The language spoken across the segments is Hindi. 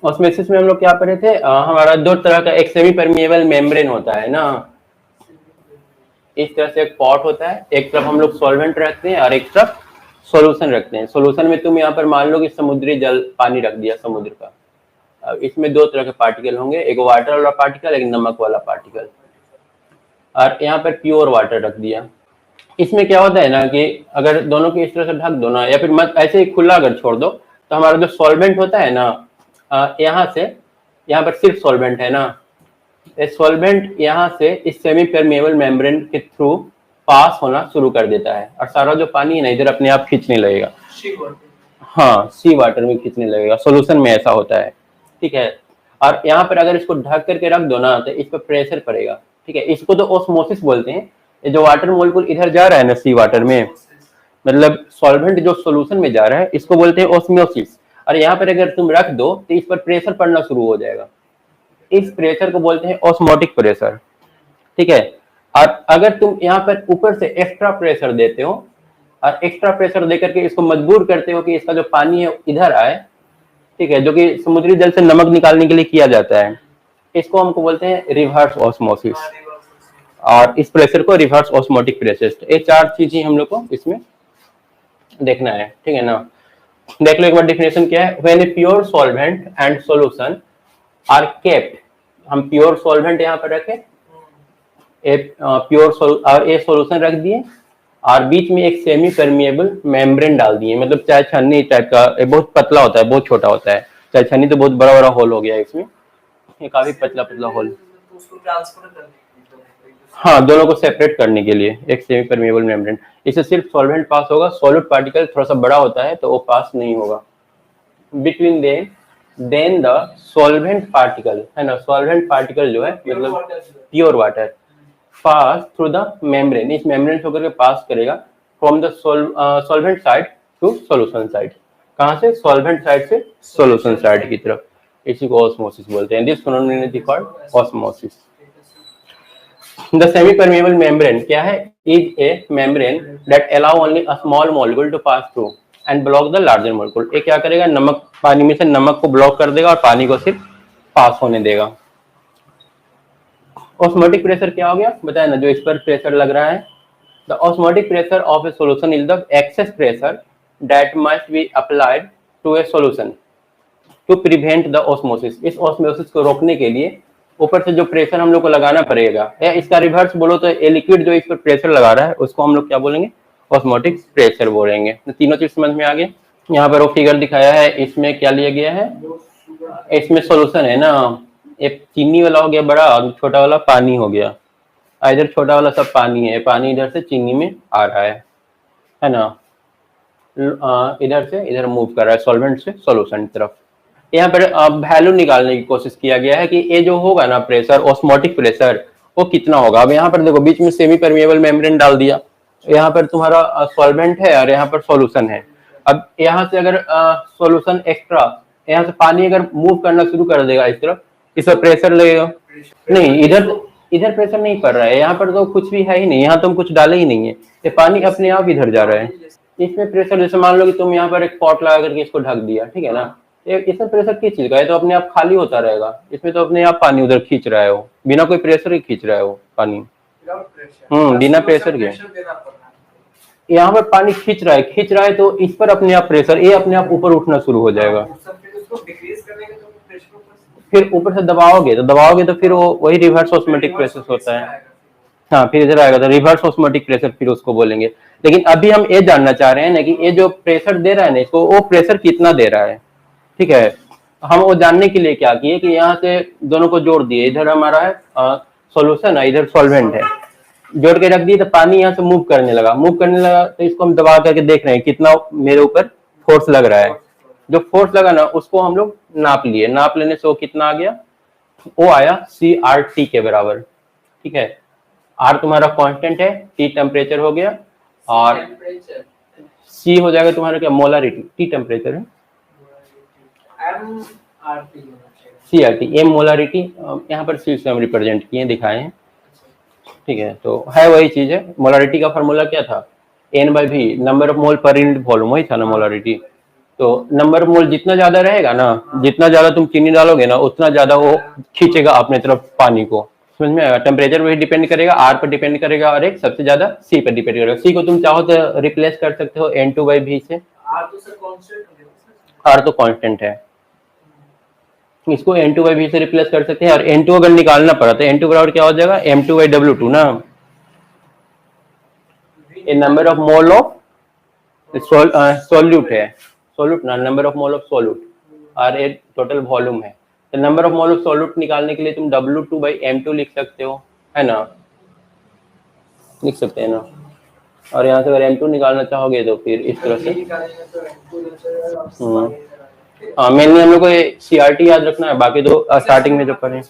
ऑस्मोसिस में हम लोग क्या पढ़े थे, हमारा दो तरह का, एक सेमी परमिएबल मेम्ब्रेन होता है ना, इस तरह से एक पॉट होता है, एक तरफ हम लोग सॉल्वेंट रखते हैं और एक तरफ सॉल्यूशन रखते हैं। सॉल्यूशन में तुम यहाँ पर मान लो कि समुद्री जल पानी रख दिया समुद्र का, अब इसमें दो तरह के पार्टिकल होंगे, एक वाटर वाला पार्टिकल, एक नमक वाला पार्टिकल, और यहाँ पर प्योर वाटर रख दिया। इसमें क्या होता है ना कि अगर दोनों को इस तरह से ढक दो ना, या फिर मत ऐसे ही खुला अगर छोड़ दो, तो हमारा जो सॉल्वेंट होता है ना, यहाँ से यहाँ पर सिर्फ सॉल्वेंट है ना, सॉल्वेंट यहाँ से इस सेमी परमेबल मेम्ब्रेन के थ्रू पास होना शुरू कर देता है, और सारा जो पानी है ना इधर अपने आप खींचने लगेगा। हाँ, सी वाटर में खींचने लगेगा, सोल्यूशन में ऐसा होता है, ठीक है। और यहाँ पर अगर इसको ढक करके रख दो ना, तो इस पर प्रेशर पड़ेगा, ठीक है। इसको तो ऑस्मोसिस बोलते हैं। ये जो वाटर मोलिक्यूल इधर जा रहा है ना सी वाटर में, मतलब सॉल्वेंट जो सोल्यूशन में जा रहा है, इसको बोलते हैं ऑस्मोसिस। और यहाँ पर अगर तुम रख दो तो इस पर प्रेशर पड़ना शुरू हो जाएगा, इस प्रेशर को बोलते हैं ऑस्मोटिक प्रेशर, ठीक है। और अगर तुम यहाँ पर ऊपर से एक्स्ट्रा प्रेशर देते हो और एक्स्ट्रा प्रेशर देकर के इसको मजबूर करते हो कि इसका जो पानी है इधर आए, ठीक है, जो कि समुद्री जल से नमक निकालने के लिए किया जाता है, इसको हमको बोलते हैं रिवर्स ऑस्मोसिस, और इस प्रेशर को रिवर्स ऑस्मोटिक प्रेशर। ये चार चीजें हम लोग को इसमें देखना है, ठीक है ना। देख लो एक बार डेफिनेशन क्या है। When a pure solvent and solution are kept, हम प्योर सॉल्वेंट यहाँ पर रखे, प्योर और ए सॉल्यूशन रख दिए, और बीच में एक सेमी परमिएबल मेम्ब्रेन डाल दिए, मतलब चाहे छन्नी टाइप का, बहुत पतला होता है, बहुत छोटा होता है, चाहे छन्नी तो बहुत बड़ा बड़ा होल हो गया इसमें, ये काफी पतला पतला होल। हाँ, दोनों को सेपरेट करने के लिए एक सेमी परमिएबल मेम्ब्रेन, इससे सिर्फ सॉल्वेंट पास होगा, सॉलिड पार्टिकल थोड़ा सा बड़ा होता है तो वो पास नहीं होगा। Between then the solvent particle, है ना, सॉल्वेंट पार्टिकल जो है मतलब pure water pass through the membrane, इस मेम्ब्रेन से होकर के पास करेगा from the solvent side to solution side. कहाँ से? सॉल्वेंट साइड से सॉल्यूशन साइड की तरफ, इसी को ऑस्मोसिस बोलते हैं। This phenomenon is called osmosis. The semi permeable membrane क्या है? Is a membrane that allow only a small molecule to pass through and block the larger molecule. ये क्या करेगा? नमक, पानी में से नमक को ब्लॉक कर देगा और पानी को सिर्फ पास होने देगा। ऑस्मोटिक प्रेशर क्या हो गया बताया ना, जो इस पर प्रेशर लग रहा है। The osmotic pressure of a solution is the excess pressure that must be applied to a solution to prevent the osmosis. इस ऑस्मोसिस को रोकने के लिए ऊपर से जो प्रेशर हम लोग को लगाना पड़ेगा, या इसका रिवर्स बोलो तो ये लिक्विड जो इस पर प्रेशर लगा रहा है उसको हम लोग क्या बोलेंगे? ऑस्मोटिक प्रेशर बोलेंगे। तो तीनों चीज समझ में आ गए। यहाँ पर वो फिगर दिखाया है, इसमें क्या लिया गया है? इसमें सॉल्यूशन है ना, एक चीनी वाला हो गया बड़ा और छोटा वाला पानी हो गया। इधर छोटा वाला सब पानी है, पानी इधर से चीनी में आ रहा है ना, इधर से इधर मूव कर रहा है सॉल्वेंट से सॉल्यूशन की तरफ। यहाँ पर वैल्यू निकालने की कोशिश किया गया है कि ये जो होगा ना प्रेशर, ऑस्मोटिक प्रेशर, वो कितना होगा। अब यहाँ पर देखो बीच में सेमी परमिएबल मेम्ब्रेन डाल दिया, यहाँ पर तुम्हारा सॉल्वेंट है और यहाँ पर सॉल्यूशन है। अब यहाँ से अगर सॉल्यूशन एक्स्ट्रा, यहाँ से पानी अगर मूव करना शुरू कर देगा इस तरफ, इस पर प्रेशर लगेगा नहीं, इधर प्रेशर नहीं पड़ रहा है, यहाँ पर तो कुछ भी है ही नहीं, यहाँ तुम कुछ डाले ही नहीं है, ये पानी अपने आप इधर जा रहा है। इसमें प्रेशर जैसे मान लो कि तुम यहाँ पर एक पॉट लगा करके इसको ढक दिया, ठीक है ना, इसमें प्रेशर किस चीज का है? तो अपने आप खाली होता रहेगा, इसमें तो अपने आप पानी उधर खींच रहा है, वो बिना कोई प्रेशर ही खींच रहा है वो पानी। बिना प्रेशर के यहाँ पर पानी खींच रहा है तो इस पर अपने आप प्रेशर, ये अपने आप ऊपर उठना शुरू हो जाएगा। फिर ऊपर से दबाओगे तो फिर वो वही रिवर्स ऑस्मोटिक प्रेशर होता है। हाँ, फिर इधर आएगा तो रिवर्स ऑस्मोटिक प्रेशर फिर उसको बोलेंगे। लेकिन अभी हम ये जानना चाह रहे हैं ना कि ये जो प्रेशर दे रहा है ना इसको, वो प्रेशर कितना दे रहा है, ठीक है। हम वो जानने के लिए क्या किए कि यहाँ से दोनों को जोड़ दिए, इधर हमारा है सॉल्यूशन है, इधर सॉल्वेंट है, जोड़ के रख दिए तो पानी यहाँ से मूव करने लगा तो इसको हम दबा करके देख रहे हैं कितना मेरे ऊपर फोर्स लग रहा है। जो फोर्स लगा ना उसको हम लोग नाप लिए, नाप लेने से वो कितना आ गया? वो आया CRT के बराबर, ठीक है। R तुम्हारा कांस्टेंट है, T टेम्परेचर हो गया, और C हो जाएगा तुम्हारा क्या? मोलारिटी। T टेम्परेचर है, CRT, M मोलारिटी, यहाँ पर C से हम रिप्रेजेंट किए, दिखाए हैं, ठीक है। तो है वही चीज है। मोलारिटी का फॉर्मूला क्या था? N/V, number of mole per unit volume, वही था ना मोलारिटी। तो नंबर ऑफ मोल जितना ज्यादा रहेगा ना, जितना ज्यादा तुम चीनी डालोगे ना, उतना ज्यादा वो खींचेगा अपने तरफ पानी को। समझ में आएगा? टेम्परेचर पे डिपेंड करेगा, आर पर डिपेंड करेगा, और एक सबसे ज्यादा सी पर डिपेंड करेगा। सी को तुम चाहो तो रिप्लेस कर सकते हो N2/V से। आर तो कांस्टेंट है, इसको N2/V से रिप्लेस कर सकते हैं। और N2 अगर निकालना पड़ा तो N2 बराबर क्या हो जाएगा, M2/W2 ना। A number of mole of solute है, सोल्यूट ना, number of mole of solute, और एक टोटल वॉल्यूम है। तो number of mole of solute निकालने के लिए तुम W2/M2 लिख सकते हो, है ना, लिख सकते हैं ना। और यहाँ से अगर M2 निकालना चाहोगे तो फिर इस तरह से। हाँ, मेनली हम लोग को CRT याद रखना है, बाकी तो स्टार्टिंग में जो पढ़े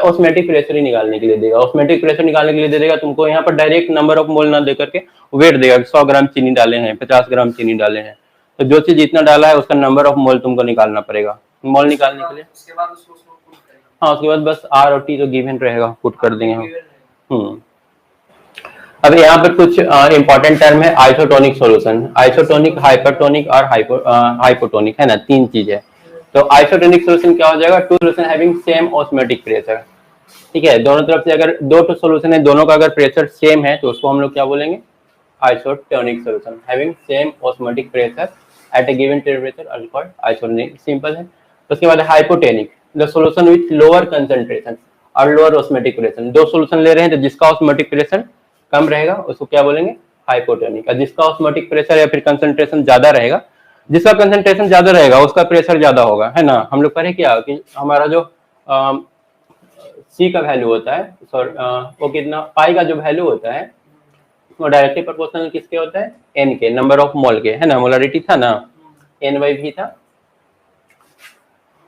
ऑस्मेटिक प्रेशर ही निकालने के लिए देगा। ऑस्मेटिक प्रेशर निकालने के लिए दे देगा तुमको यहाँ पर डायरेक्ट नंबर ऑफ मोल ना दे करके वेट देगा। 100 ग्राम चीनी डाले हैं, 50 ग्राम चीनी डाले हैं, तो जो चीज जितना डाला है उसका नंबर ऑफ मोल तुमको निकालना पड़ेगा। मोल निकालने के लिए हाँ, उसके बाद बस R और T तो गिवन रहेगा, पुट कर देंगे हम। अब यहाँ पर कुछ इंपॉर्टेंट टर्म है, आइसोटोनिक सॉल्यूशन, आइसोटोनिक, हाइपरटोनिक और हाइपोटोनिक, है ना, तीन चीज है। तो आइसोटोनिक सॉल्यूशन क्या हो जाएगा, two solution having same osmotic pressure. ठीक है, दोनों तरफ से अगर दो तो सॉल्यूशन है, दोनों का अगर प्रेशर सेम है तो उसको हम लोग क्या बोलेंगे, isotonic solution having same osmotic pressure at a given temperature are called isotonic. Simple है। उसके बाद hypotonic, the solution with lower concentration और लोअर ऑस्मोटिक प्रेशर। दो सॉल्यूशन ले रहे हैं तो जिसका ऑस्मोटिक प्रेशर कम रहेगा उसको क्या बोलेंगे, हाइपोटोनिक। और जिसका ऑस्मोटिक प्रेशर या फिर कंसंट्रेशन ज्यादा रहेगा, जिसका कंसंट्रेशन ज्यादा रहेगा उसका प्रेशर ज्यादा होगा, है ना। हम लोग पढ़े क्या कि हमारा जो सी का वैल्यू होता है, वो कितना, पाई का जो वैल्यू होता है वो डायरेक्टली प्रोपोर्शनल किसके होता है, एन के, नंबर ऑफ मोल के, है ना, मोलरिटी था ना, N/V था।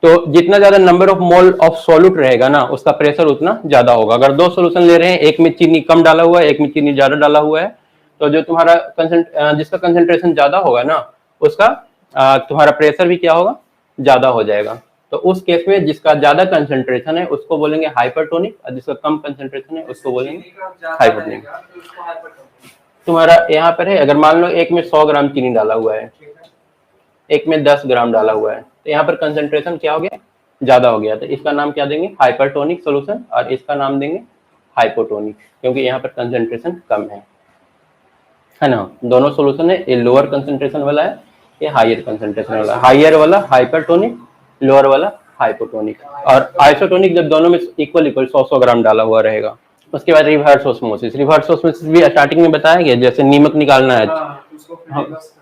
तो जितना ज्यादा number of mole of solute रहेगा ना, उसका प्रेशर उतना ज्यादा होगा। अगर दो सॉल्यूशन ले रहे हैं, एक में चीनी कम डाला हुआ है, एक में चीनी ज्यादा डाला हुआ है, तो जो तुम्हारा जिसका कंसंट्रेशन ज्यादा होगा ना, उसका तुम्हारा प्रेशर भी क्या होगा, ज्यादा हो जाएगा। तो उस केस में जिसका ज्यादा कंसंट्रेशन है उसको बोलेंगे हाइपरटोनिक, और जिसका कम कंसंट्रेशन है उसको बोलेंगे हाइपोटोनिक। तुम्हारा यहाँ पर है, अगर मान लो एक में 100 ग्राम चीनी डाला हुआ है, एक में 10 ग्राम डाला हुआ है, तो यहाँ पर कंसंट्रेशन क्या हो गया, ज्यादा हो गया। तो इसका नाम क्या देंगे, हाइपरटोनिक सॉल्यूशन, और इसका नाम देंगे हाइपोटोनिक, क्योंकि यहाँ पर कंसंट्रेशन कम है ना। दोनों सॉल्यूशन है, ये लोअर कंसंट्रेशन वाला है, ये हायर कंसंट्रेशन वाला, हायर वाला हाइपरटोनिक, लोअर वाला हाइपोटोनिक। और आइसोटोनिक जब दोनों में इक्वल 100 ग्राम डाला हुआ रहेगा। उसके बाद रिवर्स ऑस्मोसिस, रिवर्स ऑस्मोसिस भी स्टार्टिंग में बताया गया, जैसे नमक निकालना है,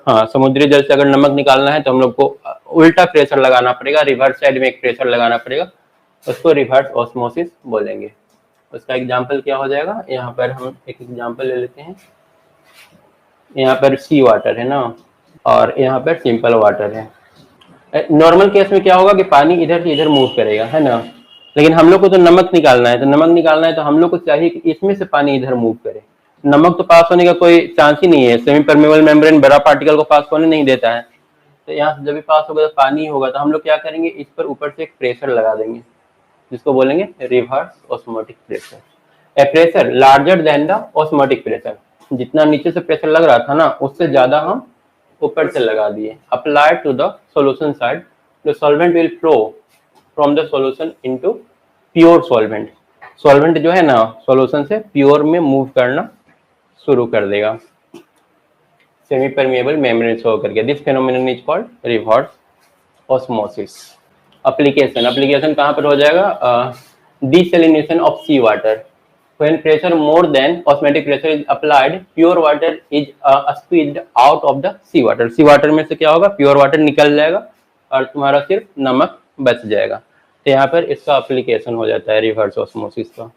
हाँ, समुद्री जल से अगर नमक निकालना है तो हम लोग को उल्टा प्रेशर लगाना पड़ेगा, रिवर्स साइड में एक प्रेशर लगाना पड़ेगा, उसको रिवर्स ऑस्मोसिस बोलेंगे। उसका एग्जांपल क्या हो जाएगा, यहाँ पर हम एक एग्जांपल ले लेते हैं। यहाँ पर सी वाटर है ना, और यहाँ पर सिंपल वाटर है। नॉर्मल केस में क्या होगा कि पानी इधर से इधर मूव करेगा, है ना, लेकिन हम लोग को तो नमक निकालना है, तो नमक निकालना है तो हम लोग को चाहिए कि इसमें से पानी इधर मूव करे। नमक तो पास होने का कोई चांस ही नहीं है, सेमी परमेबल मेम्ब्रेन बड़ा पार्टिकल को पास होने नहीं देता है। तो यहाँ से जब भी पास होगा तो पानी होगा, तो हम लोग क्या करेंगे, इस पर ऊपर से एक प्रेशर लगा देंगे, जिसको बोलेंगे reverse osmotic pressure. A pressure larger than the osmotic pressure, जितना नीचे से प्रेशर लग रहा था ना, उससे ज्यादा हम ऊपर से लगा दिए। Applied to the solution side, the solvent will flow from the solution into pure solvent. Solvent जो है ना, सॉल्यूशन से प्योर में मूव करना शुरू कर देगा, सेमी परमेबल मेम्ब्रेन शो करके। This phenomenon is called reverse osmosis. Application कहाँ पर हो जाएगा, desalination of sea water. When pressure more than osmotic pressure is applied, pure water is squeezed out of the sea water. Sea water में से क्या होगा, प्योर वाटर निकल जाएगा और तुम्हारा सिर्फ नमक बच जाएगा। तो यहाँ पर इसका एप्लीकेशन हो जाता है रिवर्स ऑस्मोसिस का।